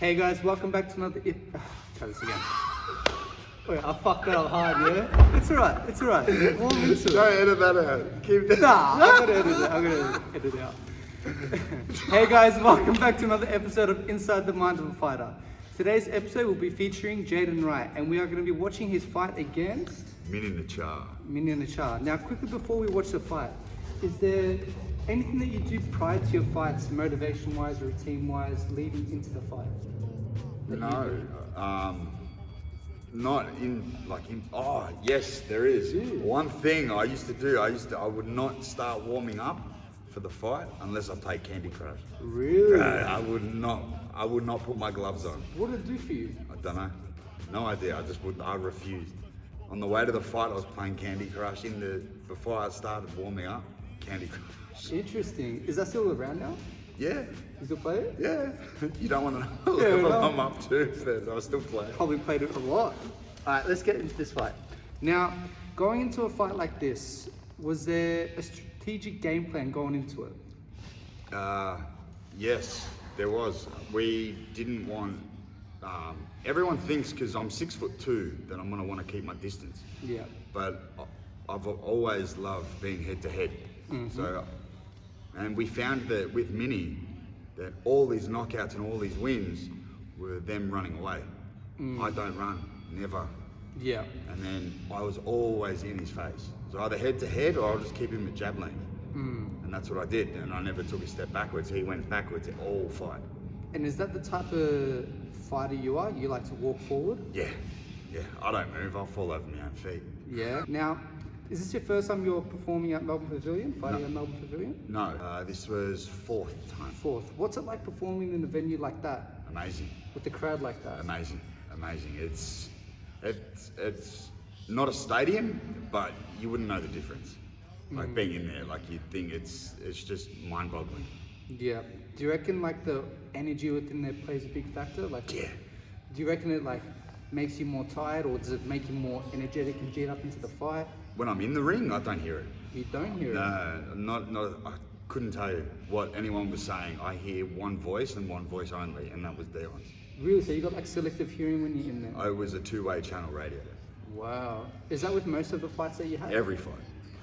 Hey guys, welcome back to another. Try this again. Wait, I fucked that up hard, yeah? It's alright, it's alright. Warm into it. Don't edit that out. Keep that. Nah, I'm gonna edit it. I'm gonna edit it out. Hey guys, welcome back to another episode of Inside the Mind of a Fighter. Today's episode will be featuring Jayden Wright, and we are going to be watching his fight against Nachar. Now, quickly before we watch the fight, is there anything that you do prior to your fights, motivation-wise, routine-wise, leading into the fight? No, not in like in. Oh yes, there is. One thing I used to do. I would not start warming up for the fight unless I played Candy Crush. Really? I would not put my gloves on. What did it do for you? I don't know. No idea. I refused. On the way to the fight, I was playing Candy Crush. Before I started warming up, Candy Crush. Interesting. Is that still around now? Yeah. You still play it? Yeah. You don't want to know what level I'm up to, but I still play. Probably played it a lot. Alright, let's get into this fight. Now, going into a fight like this, was there a strategic game plan going into it? Yes, there was. We didn't want. Everyone thinks because I'm 6'2" that I'm gonna want to keep my distance. Yeah. But I've always loved being head to head. So, and we found that with Mini, that all these knockouts and all these wins were them running away. I don't run, never. Yeah. And then I was always in his face. So either head to head or I'll just keep him at jab length. And that's what I did. And I never took a step backwards. He went backwards in all fight. And is that the type of fighter you are? You like to walk forward? Yeah. I don't move. I'll fall over my own feet. Yeah. Now, is this your first time you're performing at Melbourne Pavilion, fighting at Melbourne Pavilion? No, this was fourth time. Fourth. What's it like performing in a venue like that? Amazing. With the crowd like that? Amazing. It's not a stadium, but you wouldn't know the difference. Like being in there, like you'd think it's just mind-boggling. Yeah. Do you reckon like the energy within there plays a big factor? Like, yeah. Do you reckon it like makes you more tired, or does it make you more energetic and get up into the fight? When I'm in the ring, I don't hear it. You don't hear it? No, not. I couldn't tell you what anyone was saying. I hear one voice and one voice only, and that was Deon's. Really? So you got like selective hearing when you're in there? I was a two-way channel radio. Wow. Is that with most of the fights that you had? Every fight.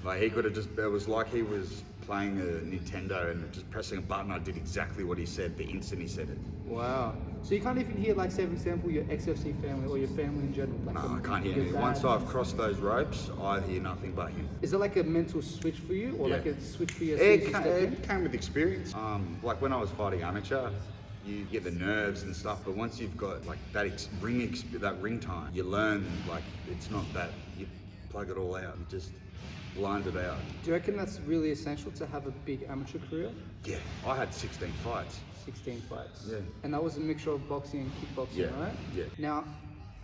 Like he could have just, it was like he was playing a Nintendo and just pressing a button. I did exactly what he said the instant he said it. Wow. So you can't even hear, like, say for example, your XFC family or your family in general? Like no, I can't hear anything. Once I've crossed those ropes, I hear nothing but him. Is it like a mental switch for you, or like a switch for you? It came with experience. Like when I was fighting amateur, you get the nerves and stuff, but once you've got like that ring time, you learn like it's not that you plug it all out. You just blind it out. Do you reckon that's really essential to have a big amateur career? Yeah, I had 16 fights. 16 fights. Yeah. And that was a mixture of boxing and kickboxing, right? Yeah. Now,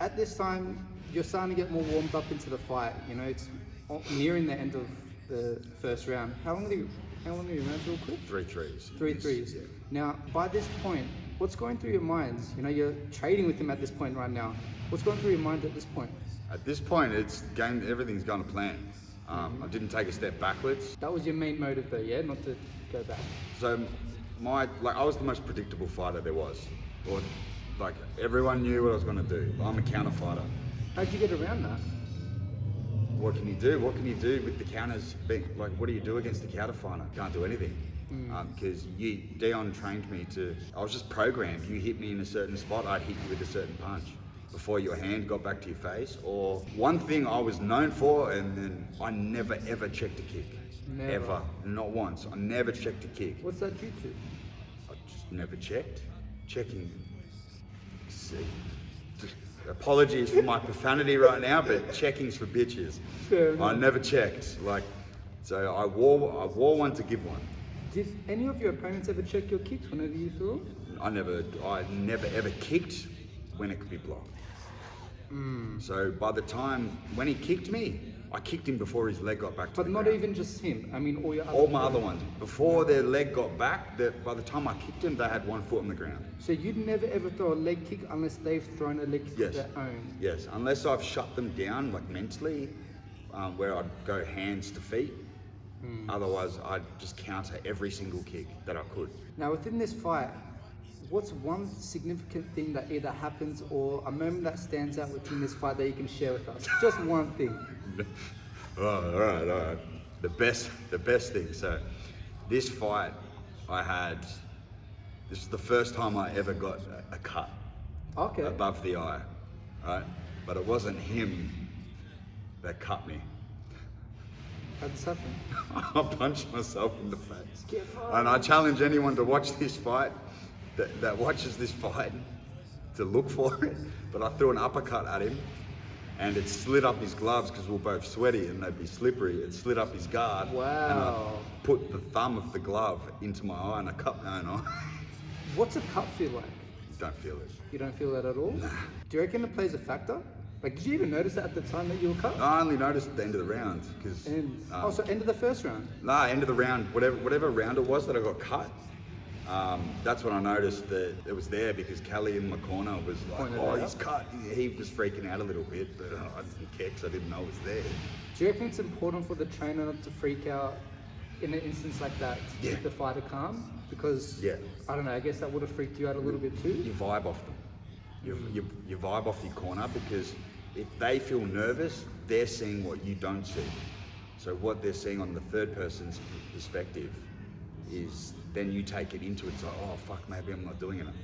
at this time, you're starting to get more warmed up into the fight. You know, it's nearing the end of the first round. How long have you run real quick? 3 threes. 3 threes. Yeah. Now, by this point, what's going through your minds? You know, you're trading with him at this point right now. What's going through your mind at this point? At this point, everything's going to plan. I didn't take a step backwards. That was your main motive though, yeah? Not to go back. So I was the most predictable fighter there was. Or like everyone knew what I was going to do. I'm a counter fighter. How'd you get around that? What can you do? What can you do with the counters? Like, what do you do against the counter fighter? Can't do anything. Because Deon trained me I was just programmed. You hit me in a certain spot, I'd hit you with a certain punch before your hand got back to your face. Or one thing I was known for, and then I never ever checked a kick. Never. Ever. Not once. I never checked a kick. What's that due to? I just never checked. Checking. See. Apologies for my profanity right now, but checking's for bitches. Fair enough. I never checked. So I wore one to give one. Did any of your opponents ever check your kicks whenever you threw them? I never ever kicked when it could be blocked. So by the time when he kicked me, I kicked him before his leg got back to the ground. But not even just him. I mean, all my other ones. Before their leg got back, by the time I kicked him, they had one foot on the ground. So you'd never ever throw a leg kick unless they've thrown a leg kick of their own? Yes, unless I've shut them down, like mentally, where I'd go hands to feet. Otherwise, I'd just counter every single kick that I could. Now, within this fight, What's one significant thing that either happens or a moment that stands out within this fight that you can share with us? Just one thing. All right. The best thing. So, this fight this is the first time I ever got a cut Okay. above the eye, right? But it wasn't him that cut me. How'd this happen? I punched myself in the face. Get fucked. And I challenge anyone to watch this fight, that watches this fight, to look for it. But I threw an uppercut at him, and it slid up his gloves because we were both sweaty and they'd be slippery. It slid up his guard. Wow. And I put the thumb of the glove into my eye and I cut my own eye. What's a cut feel like? Don't feel it. You don't feel that at all? Nah. Do you reckon it plays a factor? Like, did you even notice that at the time that you were cut? I only noticed at the end of the round because. So end of the first round? End of the round, whatever round it was that I got cut. That's when I noticed that it was there because Kelly in my corner was like, Pointed "Oh, it he's out. cut." He was freaking out a little bit, but I didn't care because I didn't know it was there. Do you reckon it's important for the trainer not to freak out in an instance like that to keep the fighter calm? Because, I don't know, I guess that would have freaked you out a little bit too? You vibe off them. You vibe off your corner because if they feel nervous, they're seeing what you don't see. So what they're seeing on the third person's perspective is then you take it into it. It's like, oh fuck, maybe I'm not doing enough.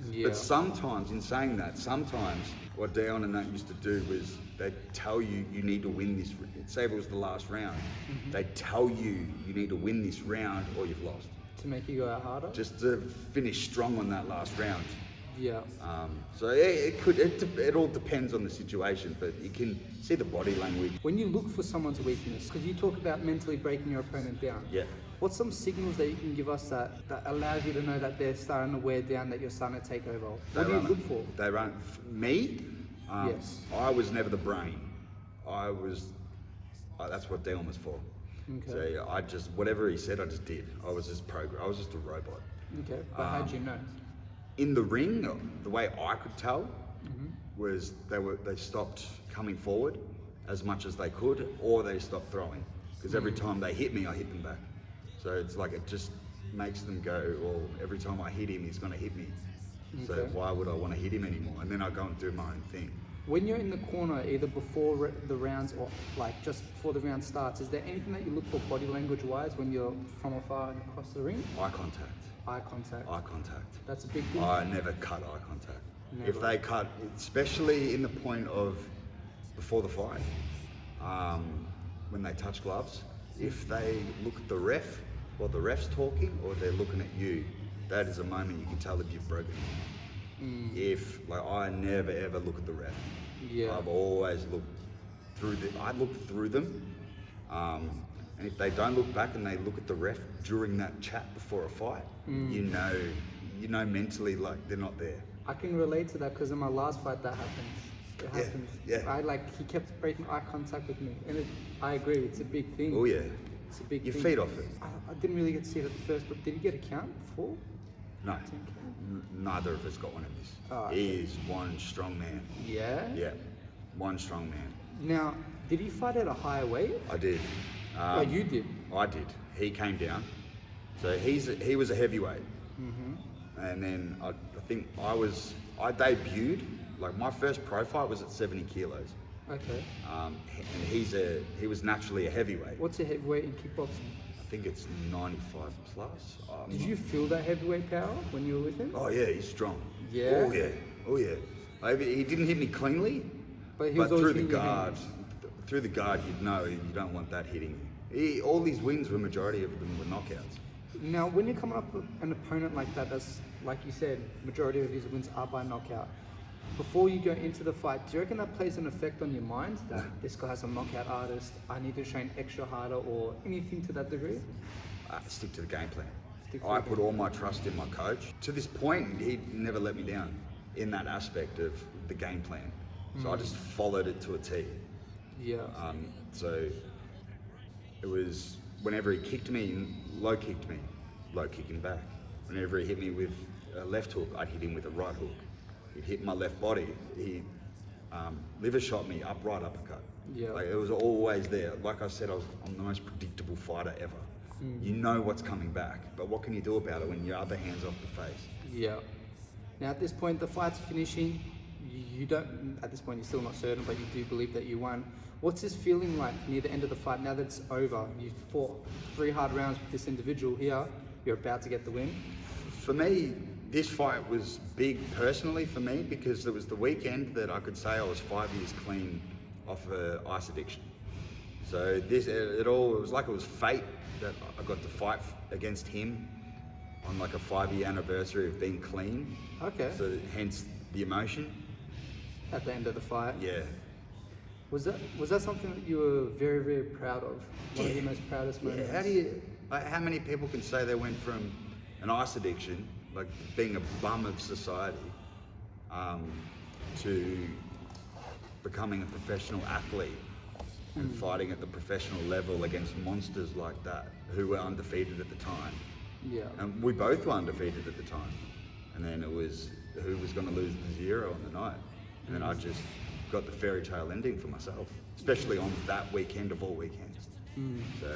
Yeah. But sometimes, in saying that, sometimes what Dion and that used to do was they'd tell you need to win this. Say if it was the last round, they'd tell you need to win this round or you've lost. To make you go out harder? Just to finish strong on that last round. Yeah. So it all depends on the situation, but you can see the body language. When you look for someone's weakness, because you talk about mentally breaking your opponent down. Yeah. What's some signals that you can give us that allows you to know that they're starting to wear down, that you're starting to take over? What do you look for? They run me. Yes. I was never the brain. That's what Dion was for. Okay. So I just whatever he said, I just did. I was just I was just a robot. Okay. But how'd you know? In the ring, the way I could tell was they stopped coming forward as much as they could, or they stopped throwing. Because every time they hit me, I hit them back. So it's like it just makes them go, well, every time I hit him, he's going to hit me. So why would I want to hit him anymore? And then I go and do my own thing. When you're in the corner, either before the rounds or like just before the round starts, is there anything that you look for body language-wise when you're from afar and across the ring? Eye contact. Eye contact. Eye contact. That's a big thing. I never cut eye contact. Never. If they cut, especially in the point of before the fight, when they touch gloves, if they look at the ref while the ref's talking or they're looking at you, that is a moment you can tell if you've broken. If I never ever look at the ref. Yeah. I've always looked through I look through them. And if they don't look back and they look at the ref during that chat before a fight, you know mentally like they're not there. I can relate to that because in my last fight that happens. It happens. Yeah. He kept breaking eye contact with me, and I agree. It's a big thing. Oh yeah. It's a big You thing. feed off it. I didn't really get to see it at the first, but did he get a count before? No. Neither of us got one of this. Oh, He is one strong man. Yeah. Yeah. One strong man. Now, did he fight at a higher weight? I did. You did. I did. He came down. So he was a heavyweight. And then I think I debuted, like my first pro fight was at 70 kilos. Okay. And he was naturally a heavyweight. What's a heavyweight in kickboxing? I think it's 95 plus. Did you feel that heavyweight power when you were with him? Oh yeah, he's strong. Yeah? Oh yeah. He didn't hit me cleanly, But he but was through always the hitting your guard. hands. Through the guard, you'd know you don't want that hitting you. All these wins, majority of them were knockouts. Now, when you're coming up with an opponent like that, that's, like you said, majority of his wins are by knockout. Before you go into the fight, do you reckon that plays an effect on your mind? That this guy's a knockout artist, I need to train extra harder or anything to that degree? Stick to the game plan. I put all my trust in my coach. To this point, he never let me down in that aspect of the game plan. So I just followed it to a T. Yeah. So it was whenever he kicked me, low kicked me, low kick him back. Whenever he hit me with a left hook, I'd hit him with a right hook. He'd hit my left body. He liver shot me, right uppercut. Yeah. Like it was always there. Like I said, I'm the most predictable fighter ever. You know what's coming back, but what can you do about it when your other hand's off the face? Yeah. Now at this point, the fight's finishing. You don't, at this point, you're still not certain, but you do believe that you won. What's this feeling like near the end of the fight, now that it's over? You fought 3 hard rounds with this individual here. You're about to get the win. For me, this fight was big personally for me because it was the weekend that I could say I was 5 years clean off ice addiction. So it was like it was fate that I got to fight against him on like a 5-year anniversary of being clean. Okay. So hence the emotion. At the end of the fight. Yeah. Was that something that you were very, very proud of? One of your most proudest moments? Yeah. How many people can say they went from an ice addiction, like being a bum of society, to becoming a professional athlete and fighting at the professional level against monsters like that who were undefeated at the time? Yeah. And we both were undefeated at the time. And then it was who was going to lose the 0 on the night. And then I just got the fairy tale ending for myself, especially on that weekend of all weekends. So,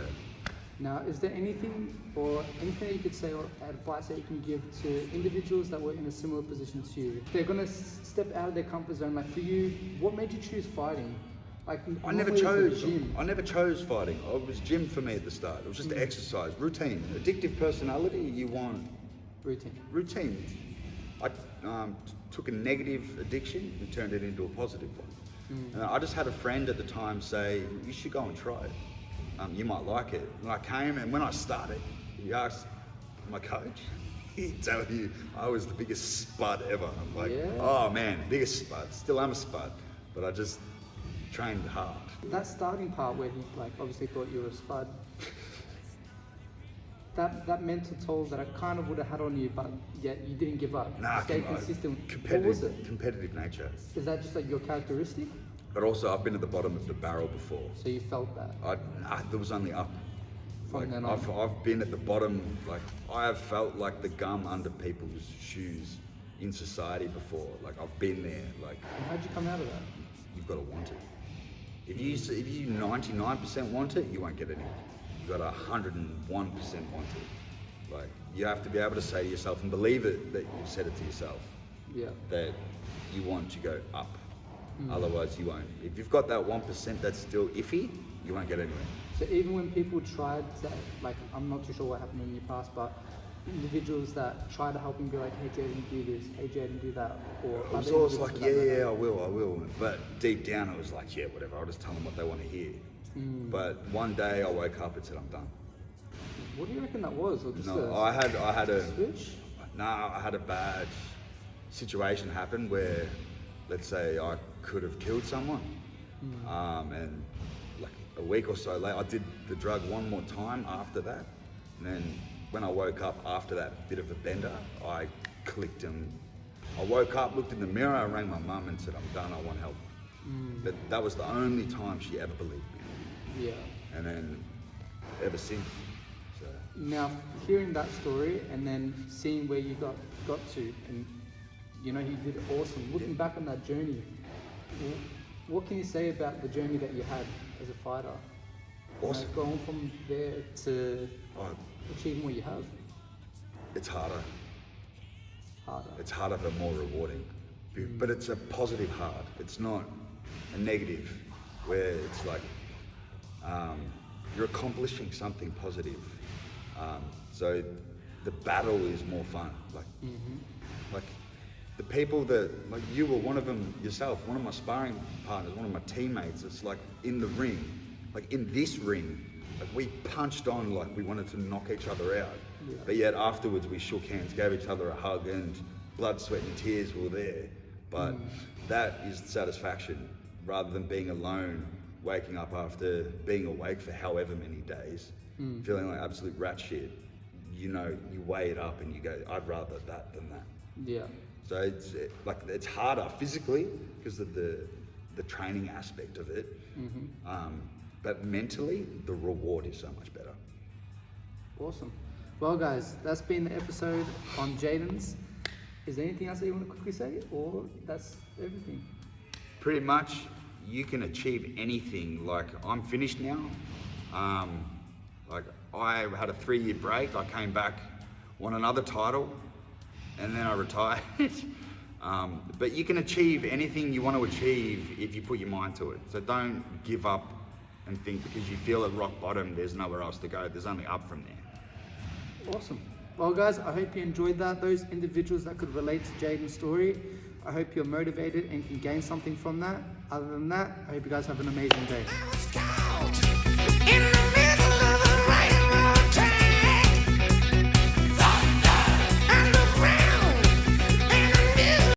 now, is there anything that you could say or advice that you can give to individuals that were in a similar position to you? They're going to step out of their comfort zone. Like for you, what made you choose fighting? Like I never chose fighting. It was gym for me at the start. It was just exercise, routine. Addictive personality, you want routine. I took a negative addiction and turned it into a positive one. And I just had a friend at the time say, you should go and try it. You might like it. And I came, and when I started, he asked my coach, he'd tell you I was the biggest spud ever. I'm like, oh man, biggest spud. Still am a spud, but I just trained hard. That starting part where he like obviously thought you were a spud, that mental toll that I kind of would have had on you, but yet you didn't give up. Nah, stay consistent. What was it? Competitive nature. Is that just like your characteristic? But also, I've been at the bottom of the barrel before. So you felt that? There was only up. From then on. I've been at the bottom. Like I have felt like the gum under people's shoes in society before. Like I've been there. Like. And how'd you come out of that? You've got to want it. If you 99% want it, you won't get anything. You've got 101% want it. Like you have to be able to say to yourself and believe it that you've said it to yourself. Yeah. That you want to go up. Otherwise you won't. If you've got that 1% that's still iffy, you won't get anywhere. So even when people tried to, like, I'm not too sure what happened in your past, but individuals that try to help him be like, hey Jayden, do this, hey Jayden, do that, or it was always like, yeah, I will. But deep down it was like, yeah, whatever, I'll just tell them what they want to hear. But one day I woke up and said, I'm done. What do you reckon that was? Or just I had a switch? No, I had a bad situation happen where, let's say I could have killed someone, and like a week or so later, I did the drug one more time after that, and then when I woke up after that bit of a bender, I clicked and I woke up, looked in the mirror, I rang my mum and said, I'm done, I want help. But that was the only time she ever believed me. Yeah. And then ever since. So. Now, hearing that story and then seeing where you got to, and you know, you did awesome. Looking back on that journey, what can you say about the journey that you had as a fighter? Awesome. You know, going from there to achieving what you have. It's harder. Harder. It's harder but more rewarding. But it's a positive hard. It's not a negative where it's like you're accomplishing something positive. So the battle is more fun. Like the people that, like you were one of them yourself, one of my sparring partners, one of my teammates. It's like in the ring, like in this ring, like we punched on like we wanted to knock each other out. Yeah. But yet afterwards we shook hands, gave each other a hug, and blood, sweat and tears were there. But that is satisfaction rather than being alone, waking up after being awake for however many days, feeling like absolute rat shit. You know, you weigh it up and you go, I'd rather that than that. Yeah. So it's harder physically because of the training aspect of it. But mentally, the reward is so much better. Awesome. Well, guys, that's been the episode on Jayden's. Is there anything else that you want to quickly say, or that's everything? Pretty much, you can achieve anything. Like, I'm finished now. Like, I had a 3-year break. I came back, won another title, and then I retired. But you can achieve anything you want to achieve if you put your mind to it. So don't give up and think because you feel at rock bottom, there's nowhere else to go. There's only up from there. Awesome. Well, guys, I hope you enjoyed that. Those individuals that could relate to Jayden's story, I hope you're motivated and can gain something from that. Other than that, I hope you guys have an amazing day.